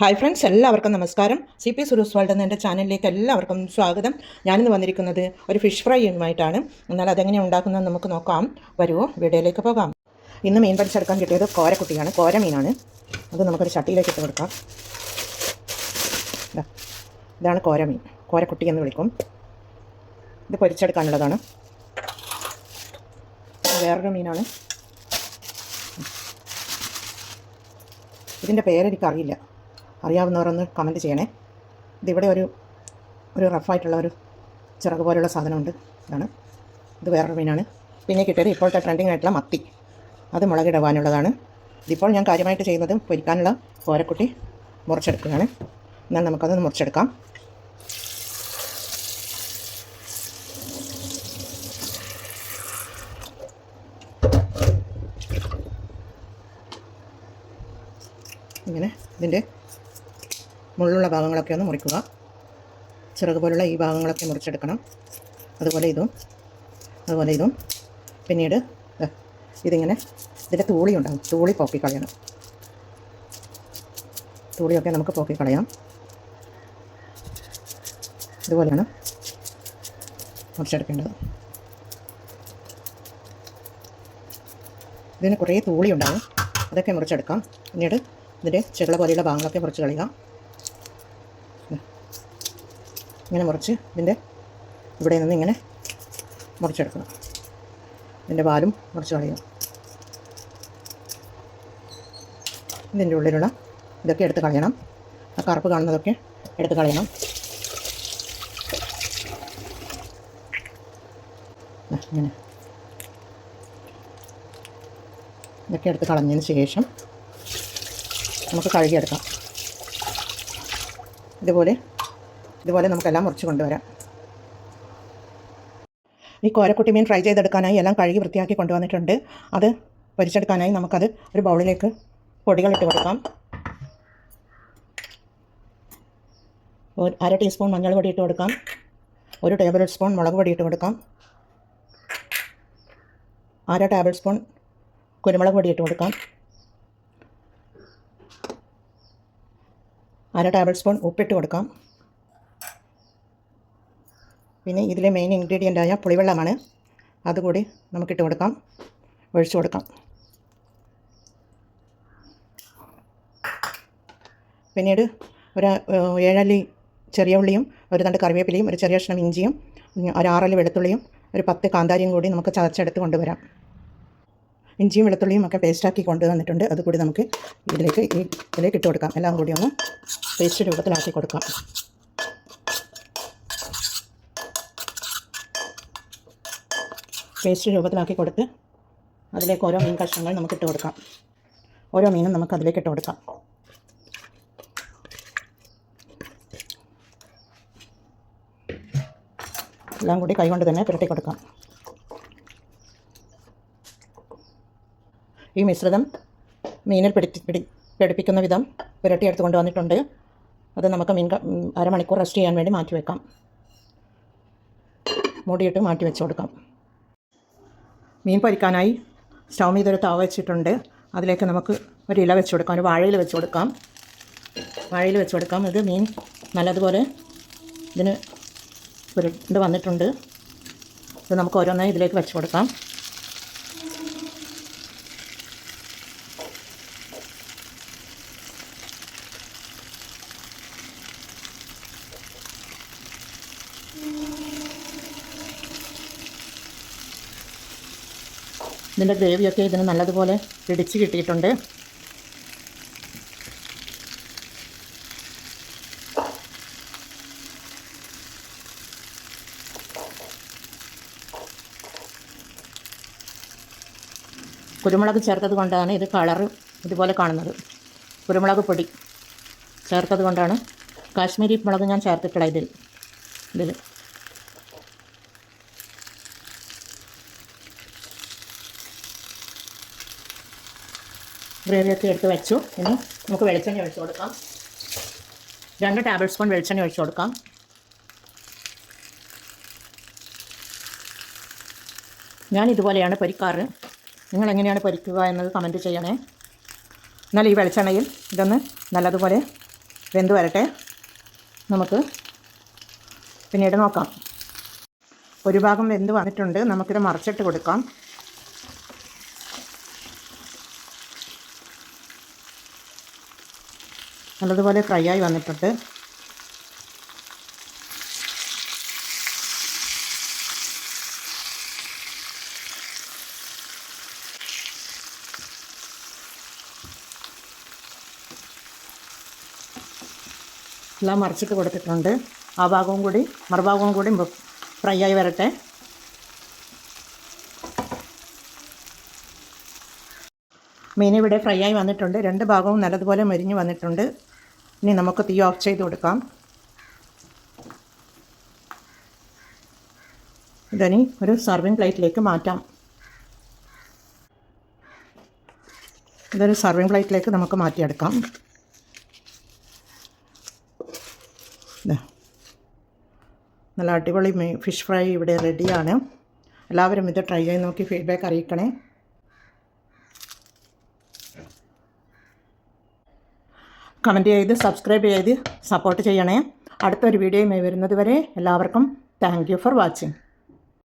Hi friends, എല്ലാവർക്കും നമസ്കാരം. C P സുരൂസ് world എന്ന എൻ്റെ ചാനലിലേക്ക് എല്ലാവർക്കും സ്വാഗതം. ഞാനിന്ന് വന്നിരിക്കുന്നത് ഒരു ഫിഷ് ഫ്രൈയുമായിട്ടാണ്. എന്നാൽ അതെങ്ങനെ ഉണ്ടാക്കുന്നത് നമുക്ക് നോക്കാം. വരുമോ, വീഡിയോയിലേക്ക് പോകാം. ഇന്ന് മീൻ പൊരിച്ചെടുക്കാൻ കിട്ടിയത് കോരക്കുട്ടിയാണ്, കോര മീനാണ്. അത് നമുക്കൊരു ചട്ടിയിലേക്ക് ഇട്ട് കൊടുക്കാം. ഇതാണ് കോര മീൻ, കോരക്കുട്ടി എന്ന് വിളിക്കും. ഇത് പൊരിച്ചെടുക്കാനുള്ളതാണ്. വേറൊരു മീനാണ്. ഇതിൻ്റെ പേരെനിക്കറിയില്ല, അറിയാവുന്നവരൊന്ന് കമൻറ്റ് ചെയ്യണേ. ഇതിവിടെ ഒരു റഫായിട്ടുള്ള ഒരു ചിറക് പോലുള്ള സാധനമുണ്ട്. ഇതാണ്. ഇത് വേറൊരു മീനാണ്. പിന്നെ കിട്ടിയത് ഇപ്പോഴത്തെ ട്രെൻഡിങ് ആയിട്ടുള്ള മത്തി. അത് മുളകിടുവാനുള്ളതാണ്. ഇതിപ്പോൾ ഞാൻ കാര്യമായിട്ട് ചെയ്യുന്നത് പൊരിക്കാനുള്ള കോരക്കുട്ടി മുറിച്ചെടുക്കുകയാണ്. എന്നാൽ നമുക്കത് മുറിച്ചെടുക്കാം. ഇങ്ങനെ ഇതിൻ്റെ മുള്ളുള്ള ഭാഗങ്ങളൊക്കെ ഒന്ന് മുറിക്കുക. ചിറക് പോലുള്ള ഈ ഭാഗങ്ങളൊക്കെ മുറിച്ചെടുക്കണം. അതുപോലെ ഇതും പിന്നീട് ഇതിങ്ങനെ ഇതിൻ്റെ തൂളി ഉണ്ടാകും, തൂളി പോക്കിക്കളയണം. തൂളിയൊക്കെ നമുക്ക് പോക്കിക്കളയാം. ഇതുപോലെയാണ് മുറിച്ചെടുക്കേണ്ടത്. ഇതിന് കുറേ തൂളി ഉണ്ടാകും, അതൊക്കെ മുറിച്ചെടുക്കാം. പിന്നീട് ഇതിൻ്റെ ചെറുള പോലെയുള്ള ഭാഗങ്ങളൊക്കെ മുറിച്ച് കളയുക. ഇങ്ങനെ മുറിച്ച് ഇതിൻ്റെ ഇവിടെ നിന്ന് ഇങ്ങനെ മുറിച്ചെടുക്കണം. ഇതിൻ്റെ വാലും മുറിച്ച് കളയുക. ഇതിൻ്റെ ഉള്ളിലുള്ള ഇതൊക്കെ എടുത്ത് കളയണം. ആ കറുപ്പ് കാണുന്നതൊക്കെ എടുത്ത് കളയണം. ഇങ്ങനെ ഇതൊക്കെ എടുത്ത് കളഞ്ഞതിന് ശേഷം നമുക്ക് കഴുകിയെടുക്കാം. ഇതുപോലെ നമുക്കെല്ലാം മുറിച്ച് കൊണ്ടുവരാം. ഈ കോരക്കുട്ടി മീൻ ഫ്രൈ ചെയ്തെടുക്കാനായി എല്ലാം കഴുകി വൃത്തിയാക്കി കൊണ്ടുവന്നിട്ടുണ്ട്. അത് പൊരിച്ചെടുക്കാനായി നമുക്കത് ഒരു ബൗളിലേക്ക് പൊടികളിട്ട് കൊടുക്കാം. 1/2 ടീസ്പൂൺ മഞ്ഞൾ പൊടി ഇട്ട് കൊടുക്കാം. 1 ടേബിൾ സ്പൂൺ മുളക് പൊടി ഇട്ട് കൊടുക്കാം. 1/2 ടേബിൾ സ്പൂൺ കുരുമുളക് പൊടി ഇട്ട് കൊടുക്കാം. 1/2 ടേബിൾ സ്പൂൺ ഉപ്പിട്ട് കൊടുക്കാം. പിന്നെ ഇതിലെ മെയിൻ ഇൻഗ്രീഡിയൻ്റായ പുളിവെള്ളമാണ്, അതുകൂടി നമുക്കിട്ട് കൊടുക്കാം, ഒഴിച്ചു കൊടുക്കാം. പിന്നീട് ഒരു 7 അല്ലി ചെറിയ ഉള്ളിയും 1 തണ്ട് കറിവേപ്പിലയും 1 ചെറിയ കഷ്ണം ഇഞ്ചിയും 1 6 അല്ലി വെളുത്തുള്ളിയും 1 10 കാന്താരിയും കൂടി നമുക്ക് ചതച്ചെടുത്ത് കൊണ്ടുവരാം. ഇഞ്ചിയും വെളുത്തുള്ളിയും ഒക്കെ പേസ്റ്റാക്കി കൊണ്ടുവന്നിട്ടുണ്ട്. അതുകൂടി നമുക്ക് ഇതിലേക്ക് ഇട്ട് കൊടുക്കാം. എല്ലാം കൂടി ഒന്ന് പേസ്റ്റ് രൂപത്തിലാക്കി കൊടുക്കാം. പേസ്റ്റ് രൂപത്തിലാക്കി കൊടുത്ത് അതിലേക്ക് ഓരോ മീൻ കഷ്ണങ്ങൾ നമുക്ക് ഇട്ട് കൊടുക്കാം. ഓരോ മീനും നമുക്ക് അതിലേക്ക് ഇട്ട് കൊടുക്കാം. എല്ലാം കൂടി കൈകൊണ്ട് തന്നെ പുരട്ടി കൊടുക്കാം. ഈ മിശ്രിതം മീനിൽ പിടിപ്പിക്കുന്ന വിധം പുരട്ടിയെടുത്ത് കൊണ്ടുവന്നിട്ടുണ്ട്. അത് നമുക്ക് അരമണിക്കൂർ റെസ്റ്റ് ചെയ്യാൻ വേണ്ടി മാറ്റി വെക്കാം. മൂടിയിട്ട് മാറ്റി വെച്ച് കൊടുക്കാം. മീൻ പൊരിക്കാനായി സ്റ്റൗ മീതൊരു തവ വെച്ചിട്ടുണ്ട്. അതിലേക്ക് നമുക്ക് ഒരു ഇല വെച്ച് കൊടുക്കാം, ഒരു വാഴയിൽ വെച്ച് കൊടുക്കാം. ഇത് മീൻ നല്ലതുപോലെ ഇതിന് പുരണ്ട് വന്നിട്ടുണ്ട്. ഇത് നമുക്ക് ഓരോന്നായി ഇതിലേക്ക് വെച്ച് കൊടുക്കാം. ഇതിൻ്റെ ഗ്രേവിയൊക്കെ ഇതിന് നല്ലതുപോലെ പിടിച്ച് കിട്ടിയിട്ടുണ്ട്. കുരുമുളക് ചേർത്തത് കൊണ്ടാണ് ഇത് കളറ് ഇതുപോലെ കാണുന്നത്. കുരുമുളക് പൊടി ചേർത്തത് കൊണ്ടാണ്. കാശ്മീരി മുളക് ഞാൻ ചേർത്തിട്ടുള്ള ഇതിൽ ഗ്രേവിയൊക്കെ എടുത്ത് വെച്ചു. ഇനി നമുക്ക് വെളിച്ചെണ്ണ ഒഴിച്ച് കൊടുക്കാം. 2 ടേബിൾ സ്പൂൺ വെളിച്ചെണ്ണ ഒഴിച്ച് കൊടുക്കാം. ഞാൻ ഇതുപോലെയാണ് പൊരിക്കാറ്. നിങ്ങൾ എങ്ങനെയാണ് പൊരിക്കുക എന്നത് കമൻറ്റ് ചെയ്യണേ. എന്നാൽ ഈ വെളിച്ചെണ്ണയിൽ ഇതൊന്ന് നല്ലതുപോലെ വെന്ത് വരട്ടെ, നമുക്ക് പിന്നീട് നോക്കാം. ഒരു ഭാഗം വെന്ത് വന്നിട്ടുണ്ട്, നമുക്കിത് മറിച്ചിട്ട് കൊടുക്കാം. നല്ലതുപോലെ ഫ്രൈ ആയി വന്നിട്ടുണ്ട്. എല്ലാം മറിച്ചിട്ട് കൊടുത്തിട്ടുണ്ട്. ആ ഭാഗവും കൂടി മറുഭാഗവും കൂടി ഫ്രൈ ആയി വരട്ടെ. മീൻ ഇവിടെ ഫ്രൈ ആയി വന്നിട്ടുണ്ട്. രണ്ട് ഭാഗവും നല്ലതുപോലെ മരിഞ്ഞ് വന്നിട്ടുണ്ട്. ഇനി നമുക്ക് തീ ഓഫ് ചെയ്ത് കൊടുക്കാം. ഇതിനി ഒരു സർവിങ് പ്ലേറ്റിലേക്ക് മാറ്റാം. ഇതൊരു സർവിങ് പ്ലേറ്റിലേക്ക് നമുക്ക് മാറ്റിയെടുക്കാം. നല്ല അടിപൊളി ഫിഷ് ഫ്രൈ ഇവിടെ റെഡിയാണ്. എല്ലാവരും ഇത് ട്രൈ ചെയ്ത് നോക്കി ഫീഡ്ബാക്ക് അറിയിക്കണേ. കമൻറ്റ് ചെയ്ത് സബ്സ്ക്രൈബ് ചെയ്ത് സപ്പോർട്ട് ചെയ്യണേ. അടുത്തൊരു വീഡിയോയുമായി വരുന്നത് വരെ എല്ലാവർക്കും താങ്ക് യു ഫോർ വാച്ചിങ്.